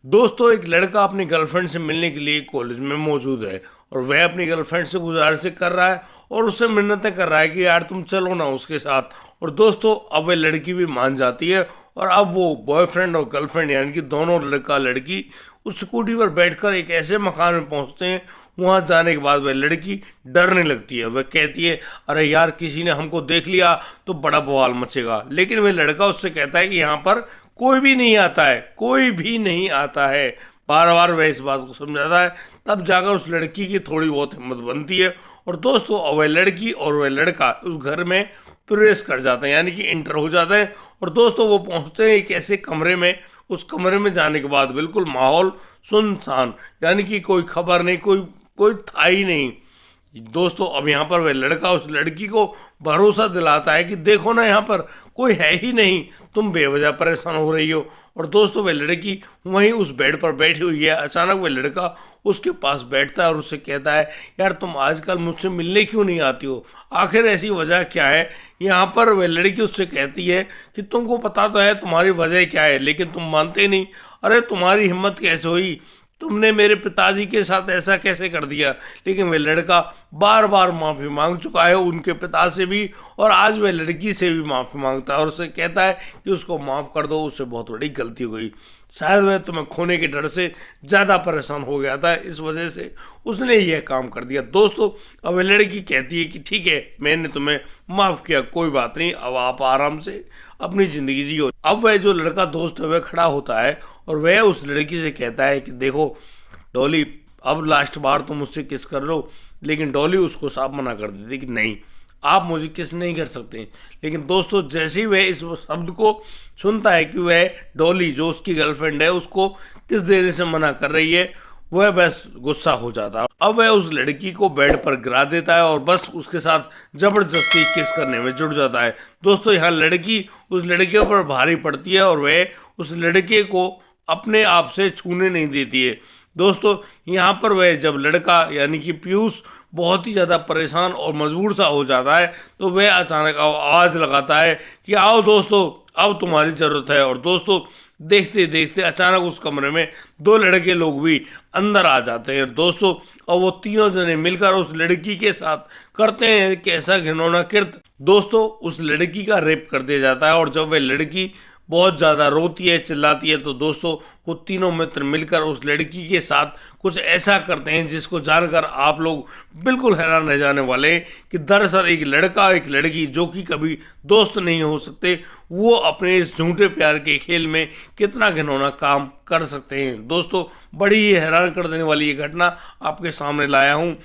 दोस्तों, एक लड़का अपनी गर्लफ्रेंड से मिलने के लिए कॉलेज में मौजूद है और वह अपनी गर्लफ्रेंड से गुजारिश कर रहा है और उससे मिन्नतें कर रहा है कि यार तुम चलो ना उसके साथ। और दोस्तों, अब वह लड़की भी मान जाती है और अब वो बॉयफ्रेंड और गर्लफ्रेंड यानी कि दोनों लड़का लड़की उस स्कूटी पर बैठकर एक ऐसे मकान में पहुंचते हैं। वहां जाने के बाद वह लड़की डरने लगती है। वह कहती है, अरे यार किसी ने हमको देख लिया तो बड़ा बवाल मचेगा। लेकिन वह लड़का उससे कहता है कि यहाँ पर कोई भी नहीं आता है, कोई भी नहीं आता है। बार बार वह इस बात को समझाता है, तब जाकर उस लड़की की थोड़ी बहुत हिम्मत बनती है। और दोस्तों, अब वह लड़की और वह लड़का उस घर में प्रवेश कर जाते हैं यानी कि इंटर हो जाते हैं। और दोस्तों, वो पहुंचते हैं एक ऐसे कमरे में। उस कमरे में जाने के बाद बिल्कुल माहौल सुनसान, यानी कि कोई खबर नहीं, कोई कोई था ही नहीं। दोस्तों, अब यहाँ पर वह लड़का उस लड़की को भरोसा दिलाता है कि देखो ना, यहाँ पर कोई है ही नहीं, तुम बेवजह परेशान हो रही हो। और दोस्तों, वह लड़की वहीं उस बेड पर बैठी हुई है। अचानक वह लड़का उसके पास बैठता है और उससे कहता है, यार तुम आजकल मुझसे मिलने क्यों नहीं आती हो, आखिर ऐसी वजह क्या है। यहाँ पर वह लड़की उससे कहती है कि तुमको पता तो है तुम्हारी वजह क्या है, लेकिन तुम मानते नहीं। अरे तुम्हारी हिम्मत कैसे हुई, तुमने मेरे पिताजी के साथ ऐसा कैसे कर दिया। लेकिन वह लड़का बार बार माफ़ी मांग चुका है उनके पिता से भी, और आज वह लड़की से भी माफ़ी मांगता है और उसे कहता है कि उसको माफ़ कर दो, उससे बहुत बड़ी गलती हो गई। शायद वह तुम्हें खोने के डर से ज़्यादा परेशान हो गया था, इस वजह से उसने यह काम कर दिया। दोस्तों, अब वह लड़की कहती है कि ठीक है, मैंने तुम्हें माफ़ किया, कोई बात नहीं, अब आप आराम से अपनी ज़िंदगी जियो। अब वह जो लड़का दोस्त है वह खड़ा होता है और वह उस लड़की से कहता है कि देखो डॉली, अब लास्ट बार तुम मुझसे किस कर लो। लेकिन डॉली उसको साफ मना कर देती कि नहीं, आप मुझे किस नहीं कर सकते। लेकिन दोस्तों, जैसे ही वह इस शब्द को सुनता है कि वह डॉली जो उसकी गर्लफ्रेंड है उसको किस देने से मना कर रही है, वह बस गुस्सा हो जाता है। अब वह उस लड़की को बेड पर गिरा देता है और बस उसके साथ जबरदस्ती किस करने में जुट जाता है। दोस्तों, यहाँ लड़की उस लड़के पर भारी पड़ती है और वह उस लड़के को अपने आप से छूने नहीं देती है। दोस्तों, यहाँ पर वह जब लड़का यानी कि पीयूष बहुत ही ज़्यादा परेशान और मजबूर सा हो जाता है तो वह अचानक आवाज़ लगाता है कि आओ दोस्तों, अब तुम्हारी ज़रूरत है। और दोस्तों, देखते देखते अचानक उस कमरे में दो लड़के लोग भी अंदर आ जाते हैं। दोस्तों, और वो तीनों जने मिलकर उस लड़की के साथ करते हैं कैसा घिनौना कृत्य। दोस्तों, उस लड़की का रेप कर दिया जाता है और जब वह लड़की बहुत ज़्यादा रोती है, चिल्लाती है, तो दोस्तों वो तीनों मित्र मिलकर उस लड़की के साथ कुछ ऐसा करते हैं जिसको जानकर आप लोग बिल्कुल हैरान रह जाने वाले हैं कि दरअसल एक लड़का एक लड़की जो कि कभी दोस्त नहीं हो सकते, वो अपने इस झूठे प्यार के खेल में कितना घिनौना काम कर सकते हैं। दोस्तों, बड़ी ही हैरान कर देने वाली ये घटना आपके सामने लाया हूँ।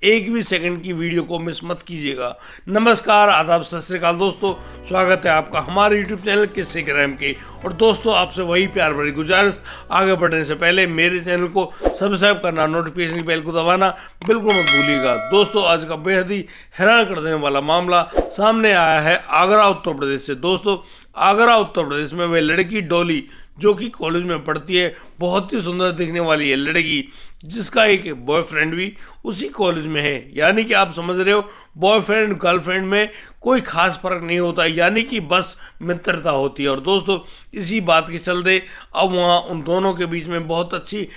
एक भी सेकंड की वीडियो को मिस मत कीजिएगा। नमस्कार, आदाब, सत श्री अकाल दोस्तों, स्वागत है आपका हमारे यूट्यूब चैनल किस्से क्राइम के। और दोस्तों, आपसे वही प्यार भरी गुजारिश, आगे बढ़ने से पहले मेरे चैनल को सब्सक्राइब करना, नोटिफिकेशन बेल को दबाना बिल्कुल मत भूलिएगा। दोस्तों, आज का बेहद ही हैरान कर देने वाला मामला सामने आया है आगरा उत्तर प्रदेश से। दोस्तों, आगरा उत्तर प्रदेश में वह लड़की डॉली जो कि कॉलेज में पढ़ती है, बहुत ही सुंदर दिखने वाली है लड़की, जिसका एक बॉयफ्रेंड भी उसी कॉलेज में है। यानी कि आप समझ रहे हो, बॉयफ्रेंड गर्लफ्रेंड में कोई खास फर्क नहीं होता, यानी कि बस मित्रता होती है। और दोस्तों, इसी बात के चलते अब वहाँ उन दोनों के बीच में बहुत अच्छी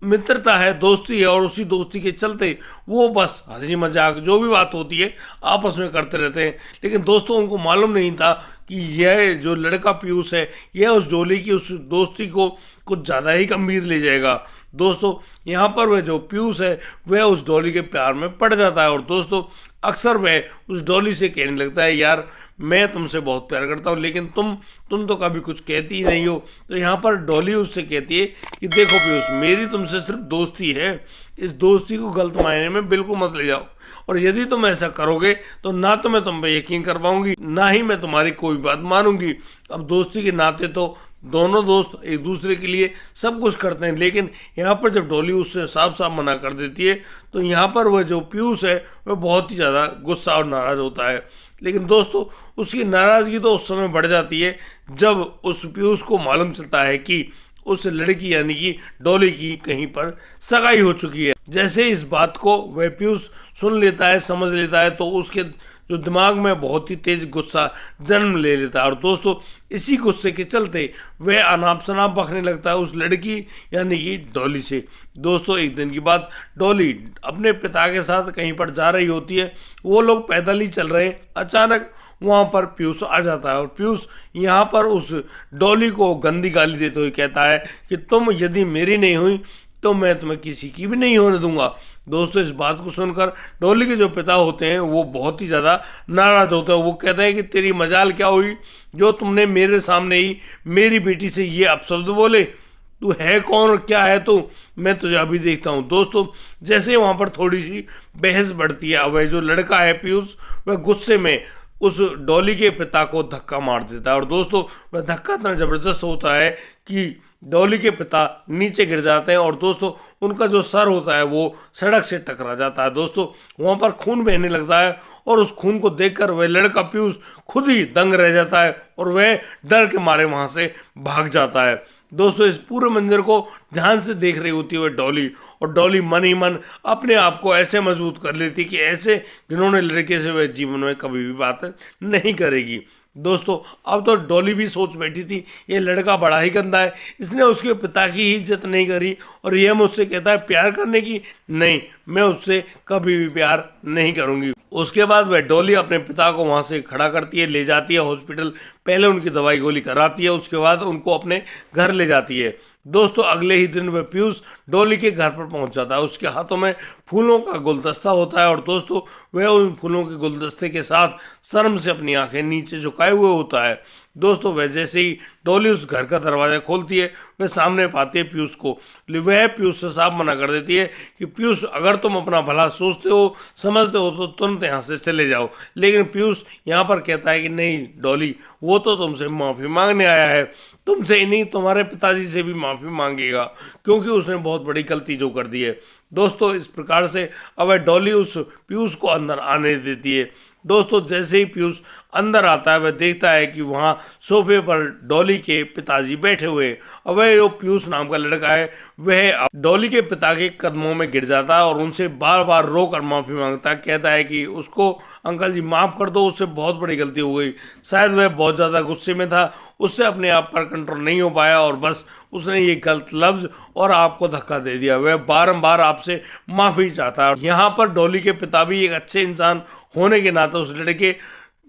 मित्रता है, दोस्ती है, और उसी दोस्ती के चलते वो बस हंसी मजाक जो भी बात होती है आपस में करते रहते हैं। लेकिन दोस्तों, उनको मालूम नहीं था कि यह जो लड़का पीयूष है यह उस डोली की उस दोस्ती को कुछ ज़्यादा ही गंभीर ले जाएगा। दोस्तों, यहाँ पर वह जो पीयूष है वह उस डॉली के प्यार में पड़ जाता है और दोस्तों अक्सर वह उस डॉली से कहने लगता है, यार मैं तुमसे बहुत प्यार करता हूँ, लेकिन तुम तो कभी कुछ कहती ही नहीं हो। तो यहाँ पर डॉली उससे कहती है कि देखो पीयूष, मेरी तुमसे सिर्फ दोस्ती है, इस दोस्ती को गलत मायने में बिल्कुल मत ले जाओ, और यदि तुम ऐसा करोगे तो ना तो मैं तुम पे यकीन कर पाऊंगी, ना ही मैं तुम्हारी कोई बात मानूंगी। अब दोस्ती के नाते तो दोनों दोस्त एक दूसरे के लिए सब कुछ करते हैं, लेकिन यहाँ पर जब डॉली उससे साफ साफ मना कर देती है तो यहाँ पर वह जो पीयूष है वह बहुत ही ज़्यादा गुस्सा और नाराज़ होता है। लेकिन दोस्तों, उसकी नाराज़गी तो उस समय बढ़ जाती है जब उस पीयूष को मालूम चलता है कि उस लड़की यानी कि डॉली की कहीं पर सगाई हो चुकी है। जैसे इस बात को वह पीयूष सुन लेता है, समझ लेता है, तो उसके जो दिमाग में बहुत ही तेज गुस्सा जन्म ले लेता है। और दोस्तों इसी गुस्से के चलते वह अनाप शनाप बकने लगता है उस लड़की यानी कि डॉली से। दोस्तों एक दिन की बात, डॉली अपने पिता के साथ कहीं पर जा रही होती है, वो लोग पैदल ही चल रहे हैं, अचानक वहाँ पर पीयूष आ जाता है और पीयूष यहाँ पर उस डॉली को गंदी गाली देते हुए कहता है कि तुम यदि मेरी नहीं हुई तो मैं तुम्हें किसी की भी नहीं होने दूंगा। दोस्तों इस बात को सुनकर डॉली के जो पिता होते हैं वो बहुत ही ज़्यादा नाराज होते हैं। वो कहते हैं कि तेरी मजाल क्या हुई जो तुमने मेरे सामने ही मेरी बेटी से ये अपशब्द बोले, तू है कौन और क्या है तू, मैं तुझे अभी देखता हूँ। दोस्तों जैसे वहाँ पर थोड़ी सी बहस बढ़ती है, वह जो लड़का है पीयूष वह गुस्से में उस डॉली के पिता को धक्का मार देता है और दोस्तों वह धक्का इतना ज़बरदस्त होता है कि डॉली के पिता नीचे गिर जाते हैं और दोस्तों उनका जो सर होता है वो सड़क से टकरा जाता है। दोस्तों वहाँ पर खून बहने लगता है और उस खून को देखकर वह लड़का पीयूष खुद ही दंग रह जाता है और वह डर के मारे वहाँ से भाग जाता है। दोस्तों इस पूरे मंजर को ध्यान से देख रही होती है वह डॉली, और डॉली मन ही मन अपने आप को ऐसे मजबूत कर लेती कि ऐसे घिनौने लड़के से वह जीवन में कभी भी बात नहीं करेगी। दोस्तों अब तो डॉली भी सोच बैठी थी ये लड़का बड़ा ही गंदा है, इसने उसके पिता की ही इज्जत नहीं करी और यह मुझसे कहता है प्यार करने की, नहीं मैं उससे कभी भी प्यार नहीं करूंगी। उसके बाद वह डॉली अपने पिता को वहां से खड़ा करती है, ले जाती है हॉस्पिटल, पहले उनकी दवाई गोली कराती है, उसके बाद उनको अपने घर ले जाती है। दोस्तों अगले ही दिन वह पीयूष डॉली के घर पर पहुंच जाता है, उसके हाथों में फूलों का गुलदस्ता होता है और दोस्तों वह उन फूलों के गुलदस्ते के साथ शर्म से अपनी आंखें नीचे झुकाए हुए होता है। दोस्तों वह जैसे ही डॉली उस घर का दरवाज़ा खोलती है वह सामने पाती है पीयूष को, वह पीयूष से साफ मना कर देती है कि पीयूष अगर तुम अपना भला सोचते हो समझते हो तो तुरंत यहाँ से चले जाओ। लेकिन पीयूष यहाँ पर कहता है कि नहीं डॉली, वो तो तुमसे माफ़ी मांगने आया है, तुमसे ही नहीं तुम्हारे पिताजी से भी माफ़ी मांगेगा क्योंकि उसने बहुत बड़ी गलती जो कर दी है। दोस्तों इस प्रकार से अब डॉली उस पीयूष को अंदर आने देती है। दोस्तों जैसे ही पीयूष अंदर आता है वह देखता है कि वहाँ सोफे पर डॉली के पिताजी बैठे हुए, और वह जो पीयूष नाम का लड़का है वह डॉली के पिता के कदमों में गिर जाता है और उनसे बार बार रोकर माफ़ी मांगता है, कहता है कि उसको अंकल जी माफ़ कर दो, उससे बहुत बड़ी गलती हो गई, शायद वह बहुत ज़्यादा गुस्से में था, उससे अपने आप पर कंट्रोल नहीं हो पाया और बस उसने ये गलत लफ्ज़ और आपको धक्का दे दिया, वह बारंबार आपसे माफ़ी चाहता है। यहाँ पर डॉली के पिता भी एक अच्छे इंसान होने के नाते उस लड़के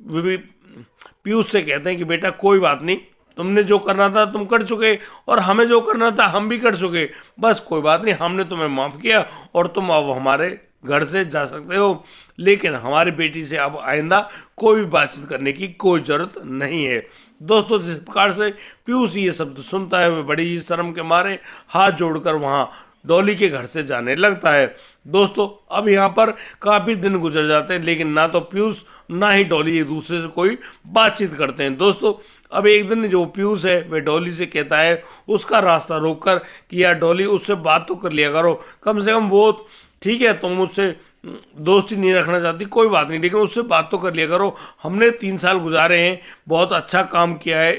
पीयूष से कहते हैं कि बेटा कोई बात नहीं, तुमने जो करना था तुम कर चुके और हमें जो करना था हम भी कर चुके, बस कोई बात नहीं, हमने तुम्हें माफ़ किया और तुम अब हमारे घर से जा सकते हो, लेकिन हमारी बेटी से अब आइंदा कोई भी बातचीत करने की कोई ज़रूरत नहीं है। दोस्तों जिस प्रकार से पीयूष ये शब्द सुनता है वह बड़ी ही शर्म के मारे हाथ जोड़कर वहाँ डॉली के घर से जाने लगता है। दोस्तों अब यहाँ पर काफ़ी दिन गुजर जाते हैं लेकिन ना तो पीयूष ना ही डॉली एक दूसरे से कोई बातचीत करते हैं। दोस्तों अब एक दिन जो पीयूष है वह डॉली से कहता है उसका रास्ता रोककर कि यार डॉली उससे बात तो कर लिया करो, कम से कम वो ठीक है तुम मुझसे दोस्ती नहीं रखना चाहती कोई बात नहीं, लेकिन उससे बात तो कर लिया करो, हमने 3 साल गुजारे हैं, बहुत अच्छा काम किया है,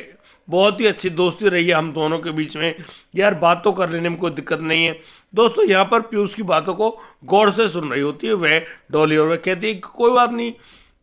बहुत ही अच्छी दोस्ती रही है हम दोनों के बीच में, यार बात तो कर लेने में कोई दिक्कत नहीं है। दोस्तों यहाँ पर पीयूष की बातों को गौर से सुन रही होती है वह डॉली और वह कहती है कि कोई बात नहीं,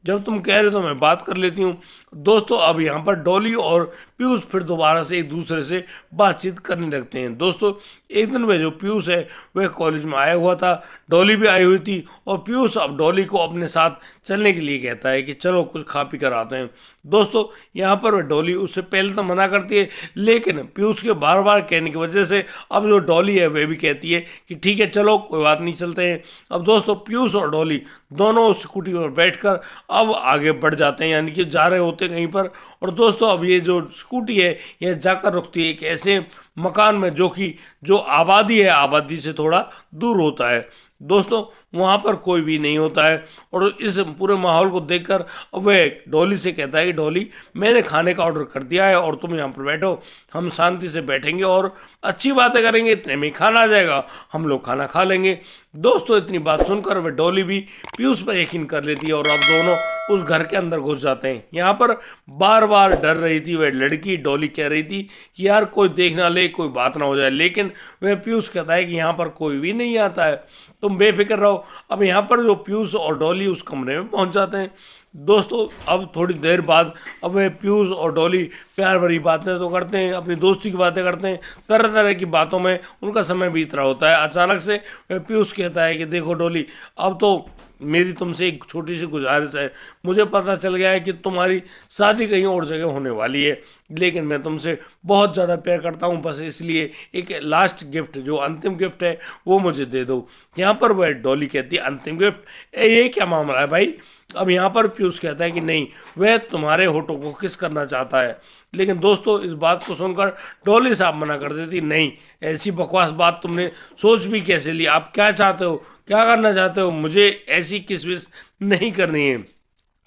जब तुम कह रहे हो तो मैं बात कर लेती हूँ। दोस्तों अब यहाँ पर डॉली और पीयूष फिर दोबारा से एक दूसरे से बातचीत करने लगते हैं। दोस्तों एक दिन वह जो पीयूष है वह कॉलेज में आया हुआ था, डॉली भी आई हुई थी और पीयूष अब डॉली को अपने साथ चलने के लिए कहता है कि चलो कुछ खा पी कर आते हैं। दोस्तों यहाँ पर वह डॉली उससे पहले तो मना करती है, लेकिन पीयूष के बार बार कहने की वजह से अब जो डॉली है वह भी कहती है कि ठीक है चलो कोई बात नहीं चलते हैं। अब दोस्तों पीयूष और डॉली दोनों स्कूटी पर बैठकर अब आगे बढ़ जाते हैं, यानी कि जा रहे होते कहीं पर। और दोस्तों अब ये जो स्कूटी है यह जाकर रुकती है एक ऐसे मकान में जो कि जो आबादी है आबादी से थोड़ा दूर होता है। दोस्तों वहाँ पर कोई भी नहीं होता है और इस पूरे माहौल को देखकर वह डॉली से कहता है कि डॉली, मैंने खाने का ऑर्डर कर दिया है और तुम यहाँ पर बैठो, हम शांति से बैठेंगे और अच्छी बातें करेंगे, इतने में खाना आ जाएगा, हम लोग खाना खा लेंगे। दोस्तों इतनी बात सुनकर वह डॉली भी पीयूष पर यकीन कर लेती है और अब दोनों उस घर के अंदर घुस जाते हैं। यहाँ पर बार बार डर रही थी वह लड़की, डॉली कह रही थी कि यार कोई देख ना ले, कोई बात ना हो जाए, लेकिन वह पीयूष कहता है कि यहाँ पर कोई भी नहीं आता है, तुम बेफिक्र रहो। अब यहाँ पर जो पीयूष और डॉली उस कमरे में पहुँच जाते हैं। दोस्तों अब थोड़ी देर बाद अब वह पीयूष और डॉली प्यार भरी बातें तो करते हैं, अपनी दोस्ती की बातें करते हैं, तरह तरह की बातों में उनका समय बीत रहा होता है। अचानक से वह पीयूष कहता है कि देखो डॉली, अब तो मेरी तुमसे एक छोटी सी गुजारिश है, मुझे पता चल गया है कि तुम्हारी शादी कहीं और जगह होने वाली है, लेकिन मैं तुमसे बहुत ज़्यादा प्यार करता हूँ, बस इसलिए एक लास्ट गिफ्ट, जो अंतिम गिफ्ट है वो मुझे दे दो। यहाँ पर वह डॉली कहती है अंतिम गिफ्ट, ये क्या मामला है भाई? अब यहाँ पर पीयूष कहता है कि नहीं, वह तुम्हारे होठों को किस करना चाहता है। लेकिन दोस्तों इस बात को सुनकर डॉली साहब मना कर देती, नहीं, ऐसी बकवास बात तुमने सोच भी कैसे ली? आप क्या चाहते हो, क्या करना चाहते हो? मुझे ऐसी किसमिस नहीं करनी है।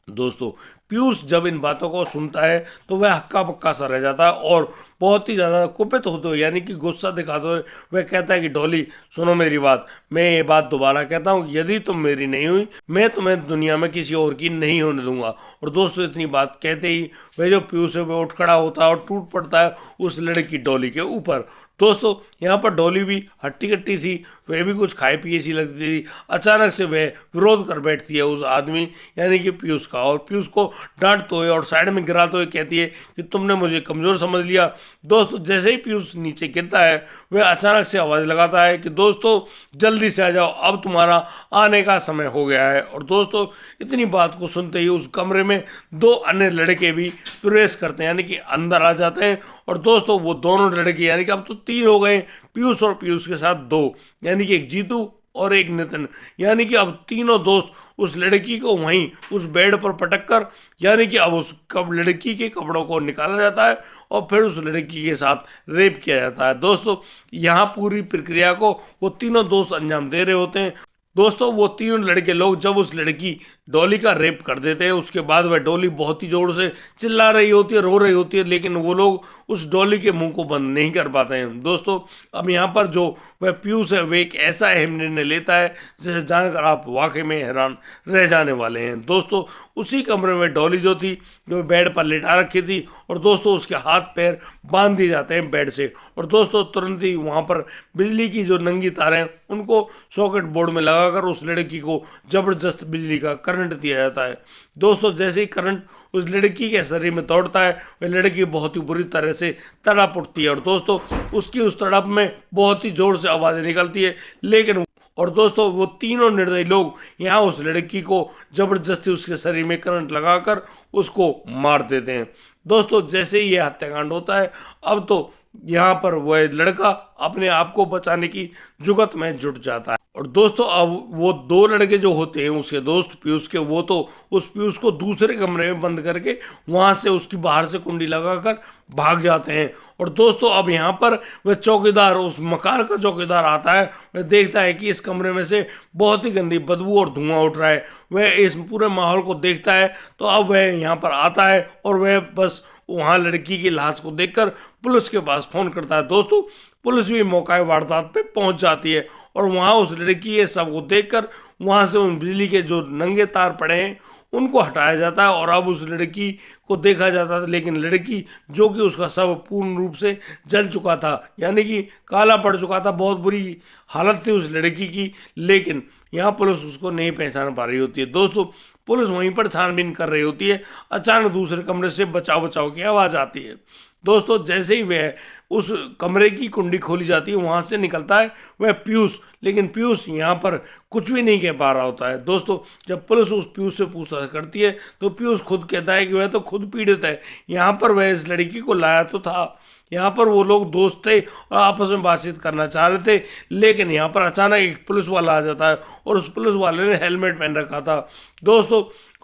दोस्तों पीयूष जब इन बातों को सुनता है तो वह हक्का बक्का सा रह जाता है और बहुत ही ज़्यादा कुपित होते हुए, यानी कि गुस्सा दिखाते हुए वह कहता है कि डॉली सुनो मेरी बात, मैं ये बात दोबारा कहता हूँ, यदि तुम मेरी नहीं हुई मैं तुम्हें दुनिया में किसी और की नहीं होने दूंगा। और दोस्तों इतनी बात कहते ही वह जो पीयूष है वह उठ खड़ा होता है और टूट पड़ता है उस लड़की डॉली के ऊपर। दोस्तों यहाँ पर डॉली भी हट्टी कट्टी थी, वह भी कुछ खाए पिए सी लगती थी। अचानक से वह विरोध कर बैठती है उस आदमी यानी कि पीयूष का, और पीयूष को डांटते हुए और साइड में गिराते हुए कहती है कि तुमने मुझे कमज़ोर समझ लिया। दोस्तों जैसे ही पीयूष नीचे गिरता है वह अचानक से आवाज़ लगाता है कि दोस्तों जल्दी से आ जाओ, अब तुम्हारा आने का समय हो गया है। और दोस्तों इतनी बात को सुनते ही उस कमरे में दो अन्य लड़के भी प्रवेश करते हैं, यानी कि अंदर आ जाते हैं। और दोस्तों वो दोनों लड़के, यानी कि अब तो 3 हो गए, पीयूष और पीयूष के साथ 2, यानी कि एक जीतू और एक नितिन, यानी कि अब तीनों दोस्त उस लड़की को वहीं उस बेड पर पटक कर, यानी कि अब उस लड़की के कपड़ों को निकाला जाता है और फिर उस लड़की के साथ रेप किया जाता है। दोस्तों यहाँ पूरी प्रक्रिया को वो तीनों दोस्त अंजाम दे रहे होते हैं। दोस्तों वो तीनों लड़के लोग जब उस लड़की डॉली का रेप कर देते हैं, उसके बाद वह डॉली बहुत ही जोर से चिल्ला रही होती है, रो रही होती है, लेकिन वो लोग उस डॉली के मुंह को बंद नहीं कर पाते हैं। दोस्तों अब यहाँ पर जो वह पीयूष है वह एक ऐसा अहम निर्णय लेता है जिसे जानकर आप वाकई में हैरान रह जाने वाले हैं। दोस्तों उसी कमरे में डॉली जो थी, जो बेड पर लेटा रखी थी, और दोस्तों उसके हाथ पैर बांध दिए जाते हैं बेड से, और दोस्तों तुरंत ही वहाँ पर बिजली की जो नंगी तारें उनको सॉकेट बोर्ड में लगाकर उस लड़की को जबरदस्त बिजली का करंट दिया जाता है। दोस्तों जैसे ही करंट उस लड़की के शरीर में दौड़ता है वह लड़की बहुत ही बुरी तरह से तड़प उठती है, और दोस्तों उसकी उस तड़प में बहुत ही जोर से आवाज़ें निकलती है। लेकिन और दोस्तों वो तीनों निर्दयी लोग यहाँ उस लड़की को जबरदस्ती उसके शरीर में करंट लगाकर उसको मार देते हैं। दोस्तों जैसे ही ये हत्याकांड होता है, अब तो यहाँ पर वह लड़का अपने आप को बचाने की जुगत में जुट जाता है। और दोस्तों अब वो 2 लड़के जो होते हैं उसके दोस्त पीयूष के, वो तो उस पीयूष को दूसरे कमरे में बंद करके वहाँ से उसकी बाहर से कुंडी लगाकर भाग जाते हैं। और दोस्तों अब यहाँ पर वह चौकीदार, उस मकान का चौकीदार आता है, वह देखता है कि इस कमरे में से बहुत ही गंदी बदबू और धुआं उठ रहा है। वह इस पूरे माहौल को देखता है तो अब वह यहाँ पर आता है और वह बस वहाँ लड़की की लाश को देखकर पुलिस के पास फ़ोन करता है। दोस्तों पुलिस भी मौका वारदात पे पहुँच जाती है और वहाँ उस लड़की के शव को देखकर वहाँ से उन बिजली के जो नंगे तार पड़े हैं उनको हटाया जाता है और अब उस लड़की को देखा जाता था। लेकिन लड़की जो कि उसका शव पूर्ण रूप से जल चुका था, यानी कि काला पड़ चुका था, बहुत बुरी हालत थी उस लड़की की, लेकिन यहाँ पुलिस उसको नहीं पहचान पा रही होती है। दोस्तों पुलिस वहीं पर छानबीन कर रही होती है, अचानक दूसरे कमरे से बचाव बचाव की आवाज़ आती है। दोस्तों जैसे ही वह उस कमरे की कुंडी खोली जाती है वहाँ से निकलता है वह पीयूष, लेकिन पीयूष यहाँ पर कुछ भी नहीं कह पा रहा होता है। दोस्तों जब पुलिस उस पीयूष से पूछताछ करती है तो पीयूष खुद कहता है कि वह तो खुद पीड़ित है, यहाँ पर वह इस लड़की को लाया तो था, यहाँ पर वो लोग दोस्त थे और आपस में बातचीत करना चाह रहे थे, लेकिन यहाँ पर अचानक एक पुलिस वाला आ जाता है और उस पुलिस वाले ने हेलमेट पहन रखा था। दोस्तों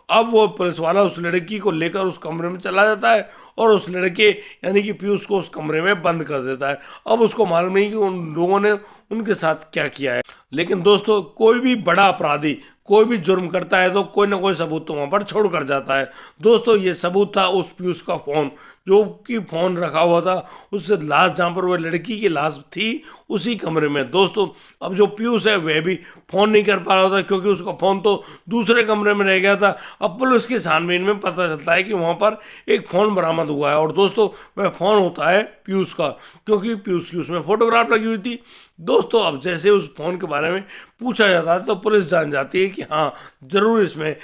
अब वो पुलिस वाला उस लड़की को लेकर उस कमरे में चला जाता है और उस लड़के यानी कि पीयूष को उस कमरे में बंद कर देता है। अब उसको मालूम नहीं कि उन लोगों ने उनके साथ क्या किया है। लेकिन दोस्तों कोई भी बड़ा अपराधी कोई भी जुर्म करता है तो कोई ना कोई सबूत तो वहां पर छोड़ कर जाता है। दोस्तों ये सबूत था उस पीयूष का फोन, जो कि फोन रखा हुआ था उस लाश जहां पर वह लड़की की लाश थी उसी कमरे में। दोस्तों अब जो पीयूष है वह भी फोन नहीं कर पा रहा था क्योंकि उसका फोन तो दूसरे कमरे में रह गया था। अब पुलिस की छानबीन में पता चलता है कि वहां पर एक फोन बरामद हुआ है और दोस्तों वह फोन होता है पीयूष का, क्योंकि पीयूष की उसमें फोटोग्राफ लगी हुई थी। दोस्तों अब जैसे उस फोन के बारे में पूछा जाता है तो पुलिस जान जाती है कि हाँ जरूर इसमें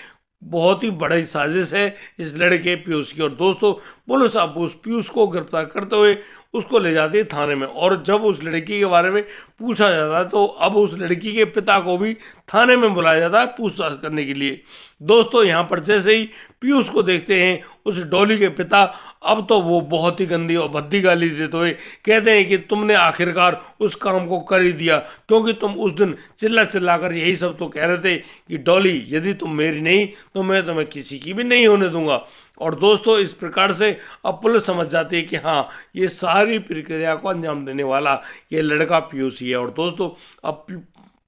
बहुत ही बड़ी साजिश है इस लड़के पीयूष की। और दोस्तों पुलिस अब उस पीयूष को गिरफ्तार करते हुए उसको ले जाती है थाने में। और जब उस लड़की के बारे में पूछा जाता है तो अब उस लड़की के पिता को भी थाने में बुलाया जाता है पूछताछ करने के लिए। दोस्तों यहाँ पर जैसे ही पीयूष को देखते हैं उस डॉली के पिता, अब तो वो बहुत ही गंदी और भद्दी गाली देते हुए कहते हैं कि तुमने आखिरकार उस काम को कर ही दिया, क्योंकि तुम उस दिन चिल्ला चिल्ला कर यही सब तो कह रहे थे कि डॉली यदि तुम मेरी नहीं तो मैं तुम्हें किसी की भी नहीं होने दूंगा। और दोस्तों इस प्रकार से अब पुलिस समझ जाती है कि हाँ ये सारी प्रक्रिया को अंजाम देने वाला ये लड़का पीयूष ही है। और दोस्तों अब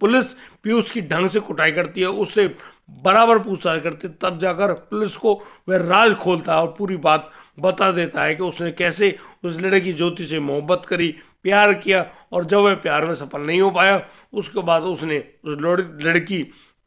पुलिस पीयूष की ढंग से कुटाई करती है, उससे बराबर पूछताछ करती है, तब जाकर पुलिस को वह राज खोलता है और पूरी बात बता देता है कि उसने कैसे उस लड़की ज्योति से मोहब्बत करी, प्यार किया, और जब वह प्यार में सफल नहीं हो पाया उसके बाद उसने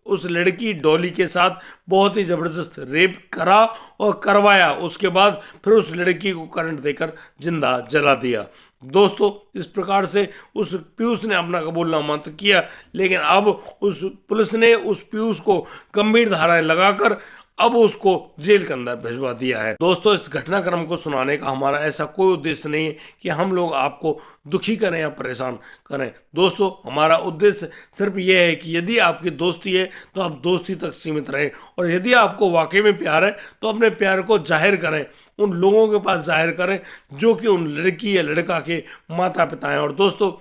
उस लड़की डॉली के साथ बहुत ही ज़बरदस्त रेप करा और करवाया। उसके बाद फिर उस लड़की को करंट देकर जिंदा जला दिया। दोस्तों इस प्रकार से उस पीयूष ने अपना कबूलनामा तो किया, लेकिन अब उस पुलिस ने उस पीयूष को गंभीर धाराएं लगाकर अब उसको जेल के अंदर भिजवा दिया है। दोस्तों इस घटनाक्रम को सुनाने का हमारा ऐसा कोई उद्देश्य नहीं है कि हम लोग आपको दुखी करें या परेशान करें। दोस्तों हमारा उद्देश्य सिर्फ ये है कि यदि आपकी दोस्ती है तो आप दोस्ती तक सीमित रहें, और यदि आपको वाकई में प्यार है तो अपने प्यार को जाहिर करें, उन लोगों के पास जाहिर करें जो कि उन लड़की या लड़का के माता पिता हैं। और दोस्तों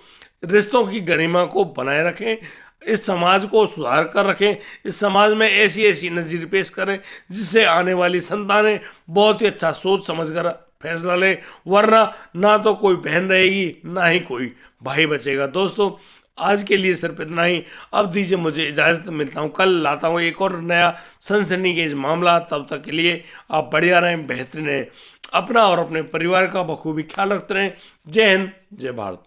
रिश्तों की गरिमा को बनाए रखें, इस समाज को सुधार कर रखें, इस समाज में ऐसी ऐसी नज़ीर पेश करें जिससे आने वाली संतानें बहुत ही अच्छा सोच समझकर फैसला ले, वरना ना तो कोई बहन रहेगी ना ही कोई भाई बचेगा। दोस्तों आज के लिए सिर्फ इतना ही, अब दीजिए मुझे इजाज़त, मिलता हूँ कल, लाता हूँ एक और नया सनसनीखेज मामला। तब तक के लिए आप बढ़िया रहें, बेहतरीन रहें, अपना और अपने परिवार का बखूबी ख्याल रखते रहें। जय हिंद, जय भारत।